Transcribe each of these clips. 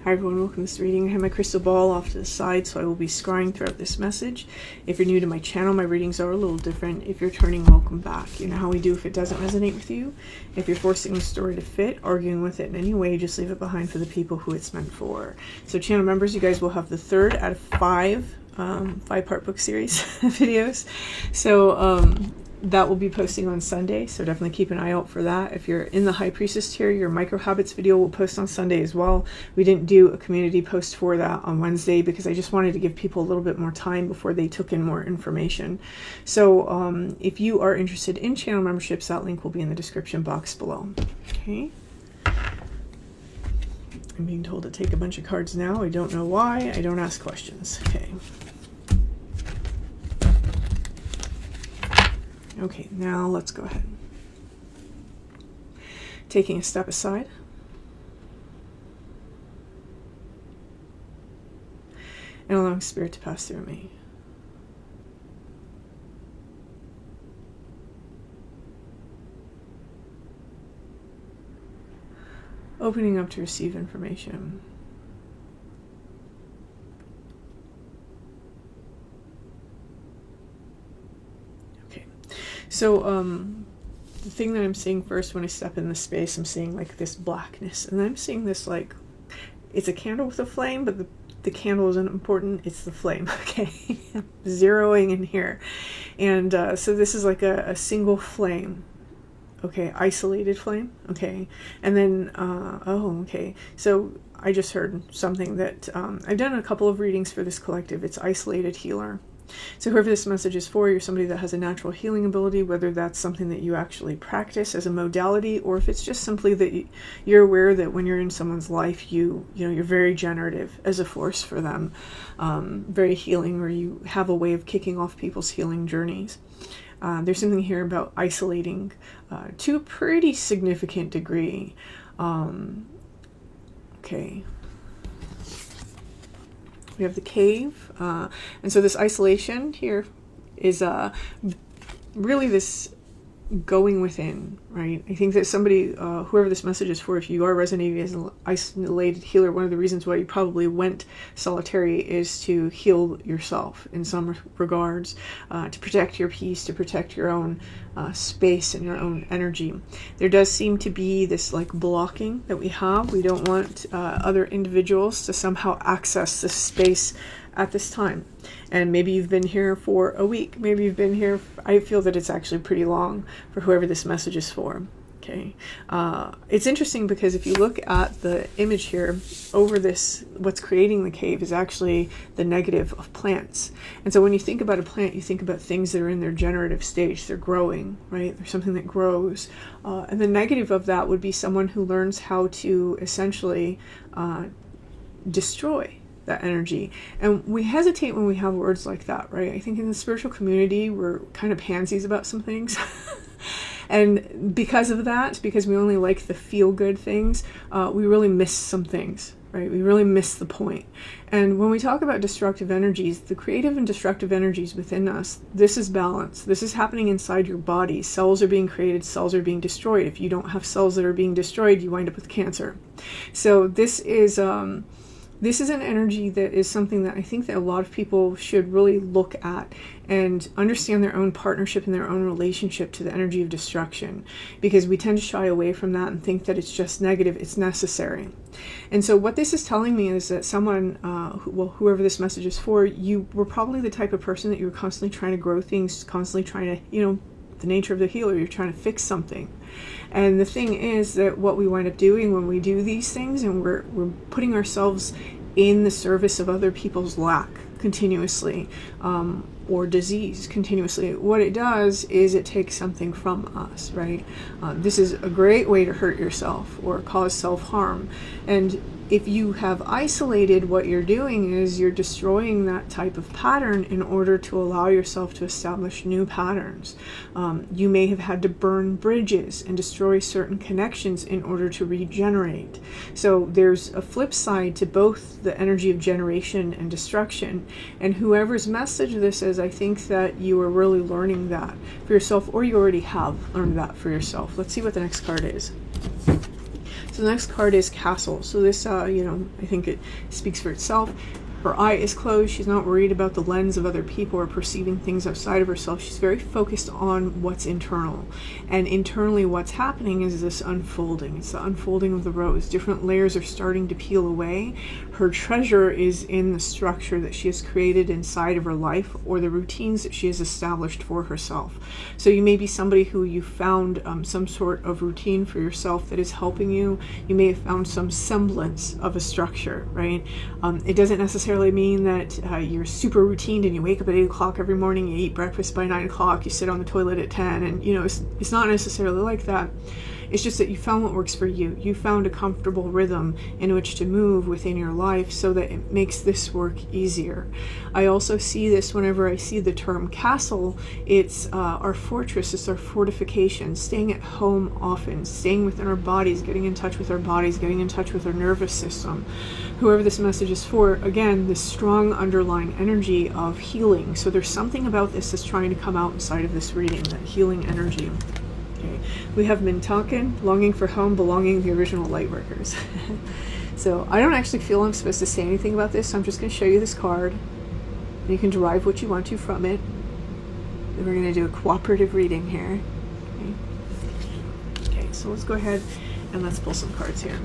Hi everyone, welcome to this reading. I have my crystal ball off to the side, so I will be scrying throughout this message. If you're new to my channel, my readings are a little different. If you're turning, welcome back. You know how we do if it doesn't resonate with you. If you're forcing the story to fit, arguing with it in any way, just leave it behind for the people who it's meant for. So channel members, you guys will have the third out of five-part book series videos. So that will be posting on Sunday, so definitely keep an eye out for that. If you're in the High Priestess tier, your Microhabits video will post on Sunday as well. We didn't do a community post for that on Wednesday because I just wanted to give people a little bit more time before they took in more information. So if you are interested in channel memberships, that link will be in the description box below. Okay. I'm being told to take a bunch of cards now. I don't know why. I don't ask questions. Okay. Okay, now let's go ahead. Taking a step aside. And allowing Spirit to pass through me. Opening up to receive information. So the thing that I'm seeing first when I step in the space, I'm seeing like this blackness, and I'm seeing this like, it's a candle with a flame, but the candle isn't important, it's the flame. Okay. I'm zeroing in here. And so this is like a single flame. Okay, isolated flame. Okay. And then oh, okay, so I just heard something that I've done a couple of readings for this collective. It's isolated healer. So whoever this message is for, you're somebody that has a natural healing ability, whether that's something that you actually practice as a modality, or if it's just simply that you're aware that when you're in someone's life, you're very generative as a force for them, very healing, or you have a way of kicking off people's healing journeys. There's something here about isolating to a pretty significant degree. Okay. We have the cave, and so this isolation here is really this going within, right? I think that somebody, whoever this message is for, if you are resonating as an isolated healer, one of the reasons why you probably went solitary is to heal yourself in some regards, to protect your peace, to protect your own space and your own energy. There does seem to be this like blocking that we have. We don't want other individuals to somehow access this space at this time. And maybe you've been here for a week, maybe you've been here, I feel that it's actually pretty long for whoever this message is for. Okay. It's interesting because if you look at the image here over this, what's creating the cave is actually the negative of plants. And so when you think about a plant, you think about things that are in their generative stage. They're growing, right? There's something that grows. And the negative of that would be someone who learns how to essentially destroy that energy. And we hesitate when we have words like that, right? I think in the spiritual community, we're kind of pansies about some things. And because of that, because we only like the feel-good things, we really miss some things, right? We really miss the point. And when we talk about destructive energies, the creative and destructive energies within us, this is balance. This is happening inside your body. Cells are being created, cells are being destroyed. If you don't have cells that are being destroyed, you wind up with cancer. So this is an energy that is something that I think that a lot of people should really look at and understand their own partnership and their own relationship to the energy of destruction, because we tend to shy away from that and think that it's just negative. It's necessary. And so what this is telling me is that someone, whoever this message is for, you were probably the type of person that you were constantly trying to grow things, constantly trying to, the nature of the healer, you're trying to fix something. And the thing is that what we wind up doing when we do these things, and we're putting ourselves in the service of other people's lack continuously, or disease continuously, what it does is it takes something from us, right? This is a great way to hurt yourself or cause self-harm. And if you have isolated, what you're doing is you're destroying that type of pattern in order to allow yourself to establish new patterns. You may have had to burn bridges and destroy certain connections in order to regenerate. So there's a flip side to both the energy of generation and destruction. And whoever's message this is, I think that you are really learning that for yourself, or you already have learned that for yourself. Let's see what the next card is. So the next card is Castle. So this, I think it speaks for itself. Her eye is closed. She's not worried about the lens of other people or perceiving things outside of herself. She's very focused on what's internal. And internally what's happening is this unfolding. It's the unfolding of the rose. Different layers are starting to peel away. Her treasure is in the structure that she has created inside of her life, or the routines that she has established for herself. So you may be somebody who you found some sort of routine for yourself that is helping you. You may have found some semblance of a structure, right? It doesn't necessarily mean that you're super routine and you wake up at 8 o'clock every morning, you eat breakfast by 9 o'clock, you sit on the toilet at 10, and it's not necessarily like that. It's just that you found what works for you. You found a comfortable rhythm in which to move within your life so that it makes this work easier. I also see this whenever I see the term castle. It's our fortress, it's our fortification, staying at home often, staying within our bodies, getting in touch with our bodies, getting in touch with our nervous system. Whoever this message is for, again, this strong underlying energy of healing. So there's something about this that's trying to come out inside of this reading, that healing energy. Okay. We have Mintaken, longing for home, belonging to the original lightworkers. So I don't actually feel I'm supposed to say anything about this, so I'm just going to show you this card. And you can derive what you want to from it. Then we're going to do a cooperative reading here. Okay, so let's go ahead and let's pull some cards here.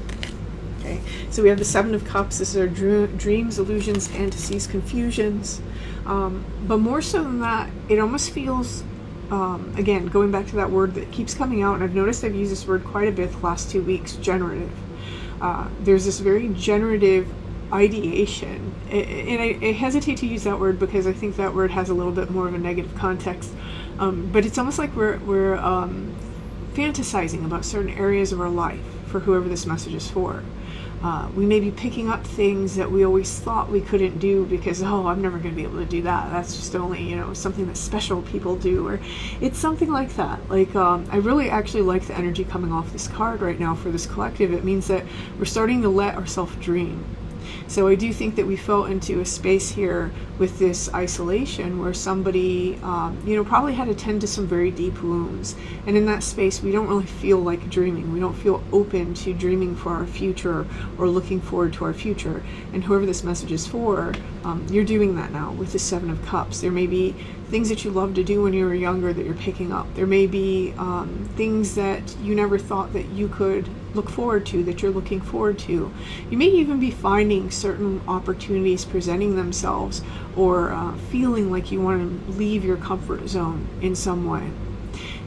Okay, so we have the Seven of Cups. This is our dreams, illusions, fantasies, confusions. But more so than that, it almost feels, again, going back to that word that keeps coming out, and I've noticed I've used this word quite a bit the last 2 weeks, generative. There's this very generative ideation, and I hesitate to use that word because I think that word has a little bit more of a negative context, but it's almost like we're fantasizing about certain areas of our life for whoever this message is for. We may be picking up things that we always thought we couldn't do because, I'm never going to be able to do that. That's just only, something that special people do. Or it's something like that. Like, I really actually like the energy coming off this card right now for this collective. It means that we're starting to let ourselves dream. So I do think that we fell into a space here with this isolation where somebody, probably had to tend to some very deep wounds. And in that space, we don't really feel like dreaming. We don't feel open to dreaming for our future or looking forward to our future. And whoever this message is for, you're doing that now with the Seven of Cups. There may be things that you loved to do when you were younger that you're picking up. There may be things that you never thought that you could look forward to, that you're looking forward to. You may even be finding certain opportunities presenting themselves, or feeling like you want to leave your comfort zone in some way.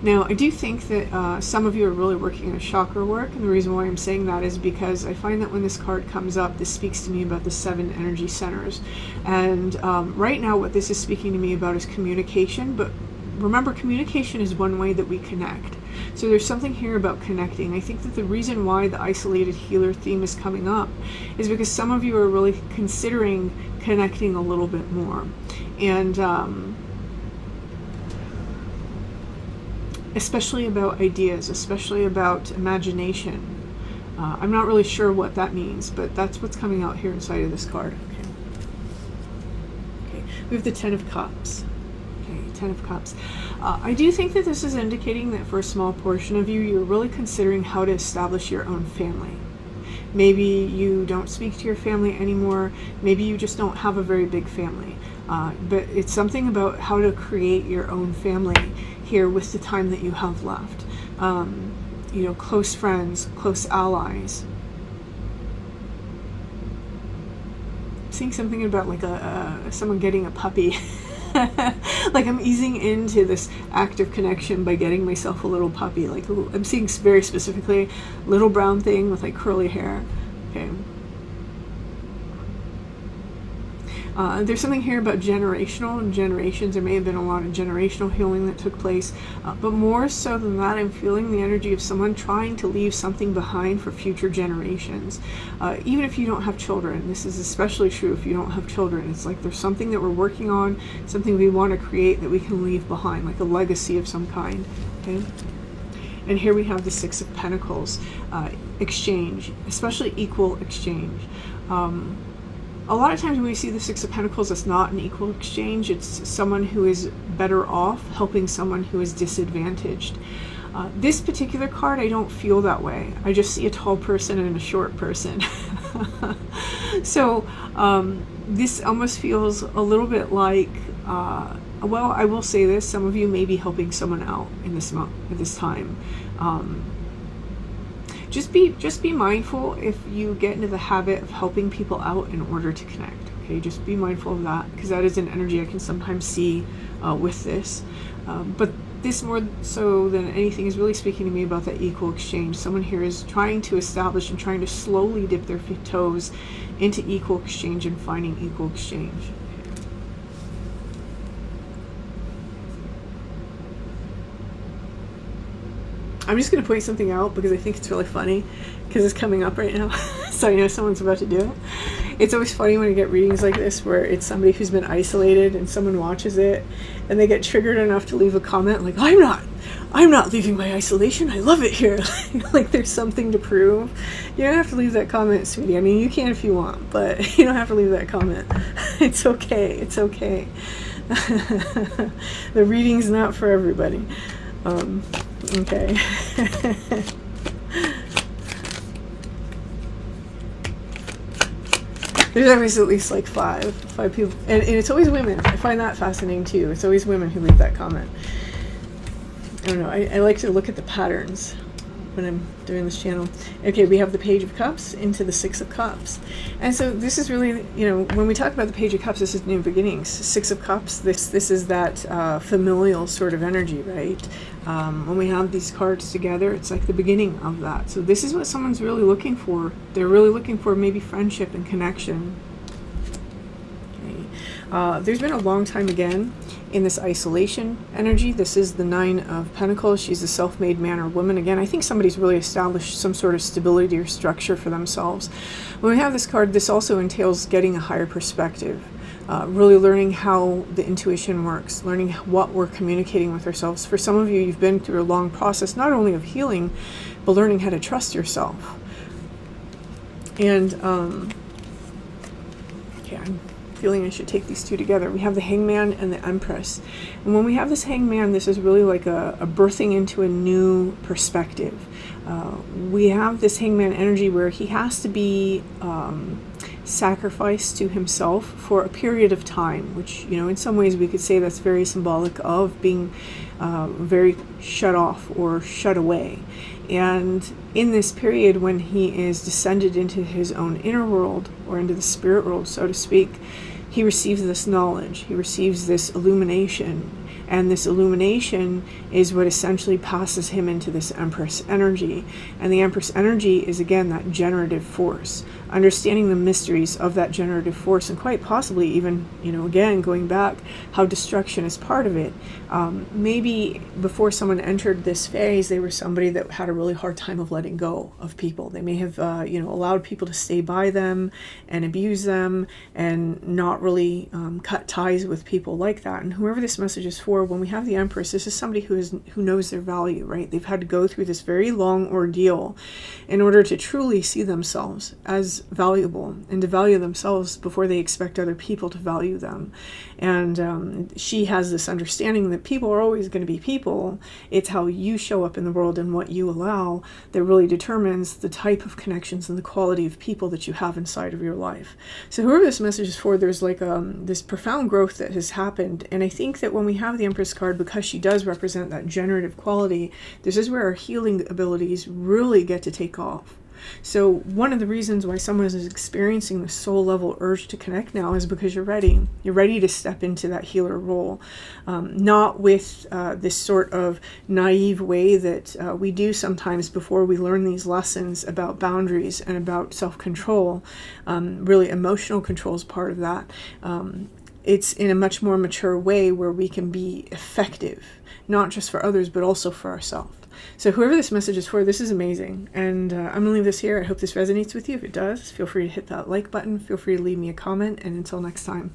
Now, I do think that some of you are really working on chakra work, and the reason why I'm saying that is because I find that when this card comes up, this speaks to me about the 7 energy centers. And right now what this is speaking to me about is communication, but remember, communication is one way that we connect. So there's something here about connecting. I think that the reason why the isolated healer theme is coming up is because some of you are really considering connecting a little bit more. And especially about ideas, especially about imagination. I'm not really sure what that means, but that's what's coming out here inside of this card. Okay. We have the Ten of Cups. Ten of Cups. I do think that this is indicating that for a small portion of you, you're really considering how to establish your own family. Maybe you don't speak to your family anymore. Maybe you just don't have a very big family. But it's something about how to create your own family here with the time that you have left. Close friends, close allies. I'm seeing something about like someone getting a puppy. Like I'm easing into this active connection by getting myself a little puppy. Like I'm seeing very specifically little brown thing with like curly hair. Okay. There's something here about generational and generations. There may have been a lot of generational healing that took place, but more so than that, I'm feeling the energy of someone trying to leave something behind for future generations. Even if you don't have children, this is especially true if you don't have children. It's like there's something that we're working on, something we want to create that we can leave behind, like a legacy of some kind. Okay. And here we have the Six of Pentacles, exchange, especially equal exchange. A lot of times when we see the Six of Pentacles, it's not an equal exchange. It's someone who is better off helping someone who is disadvantaged. This particular card, I don't feel that way. I just see a tall person and a short person. So this almost feels a little bit like, well, I will say this, some of you may be helping someone out in this month, at this time. Just be mindful if you get into the habit of helping people out in order to connect. Okay, just be mindful of that, because that is an energy I can sometimes see with this. But this, more so than anything, is really speaking to me about that equal exchange. Someone here is trying to establish and trying to slowly dip their toes into equal exchange and finding equal exchange. I'm just going to point something out because I think it's really funny, because it's coming up right now. So I know someone's about to do it. It's always funny when you get readings like this where it's somebody who's been isolated and someone watches it and they get triggered enough to leave a comment like, I'm not leaving my isolation. I love it here. Like there's something to prove. You don't have to leave that comment, sweetie. I mean, you can if you want, but you don't have to leave that comment. It's okay. It's okay. The reading's not for everybody. Okay. There's always at least like five people, and it's always women. I find that fascinating too. It's always women who leave that comment. I don't know, I like to look at the patterns when I'm doing this channel. Okay, we have the Page of Cups into the Six of Cups. And so this is really, you know, when we talk about the Page of Cups, this is new beginnings. Six of Cups, this is that familial sort of energy, right? When we have these cards together, it's like the beginning of that. So this is what someone's really looking for. They're really looking for maybe friendship and connection. Okay. There's been a long time again in this isolation energy. This is the Nine of Pentacles. She's a self-made man or woman. Again, I think somebody's really established some sort of stability or structure for themselves. When we have this card, this also entails getting a higher perspective. Really learning how the intuition works, learning what we're communicating with ourselves. For some of you, you've been through a long process, not only of healing, but learning how to trust yourself. And, okay, I'm feeling I should take these two together. We have the Hangman and the Empress. And when we have this Hangman, this is really like a birthing into a new perspective. We have this Hangman energy where he has to be sacrificed to himself for a period of time, which, you know, in some ways we could say that's very symbolic of being very shut off or shut away. And in this period, when he is descended into his own inner world, or into the spirit world, so to speak, he receives this knowledge, he receives this illumination. And this illumination is what essentially passes him into this Empress energy. And the Empress energy is, again, that generative force. Understanding the mysteries of that generative force, and quite possibly even, you know, again, going back, how destruction is part of it. Maybe before someone entered this phase, they were somebody that had a really hard time of letting go of people. They may have, you know, allowed people to stay by them and abuse them and not really cut ties with people like that. And whoever this message is for, when we have the Empress, this is somebody who knows their value, right? They've had to go through this very long ordeal in order to truly see themselves as valuable and to value themselves before they expect other people to value them. And she has this understanding that people are always going to be people. It's how you show up in the world and what you allow that really determines the type of connections and the quality of people that you have inside of your life. So whoever this message is for, there's like this profound growth that has happened. And I think that when we have the Empress card, because she does represent that generative quality, this is where our healing abilities really get to take off. So one of the reasons why someone is experiencing the soul level urge to connect now is because you're ready. You're ready to step into that healer role. Not with this sort of naive way that we do sometimes before we learn these lessons about boundaries and about self-control. Really, emotional control is part of that. It's in a much more mature way where we can be effective, not just for others, but also for ourselves. So whoever this message is for, this is amazing. And I'm going to leave this here. I hope this resonates with you. If it does, feel free to hit that like button. Feel free to leave me a comment. And until next time.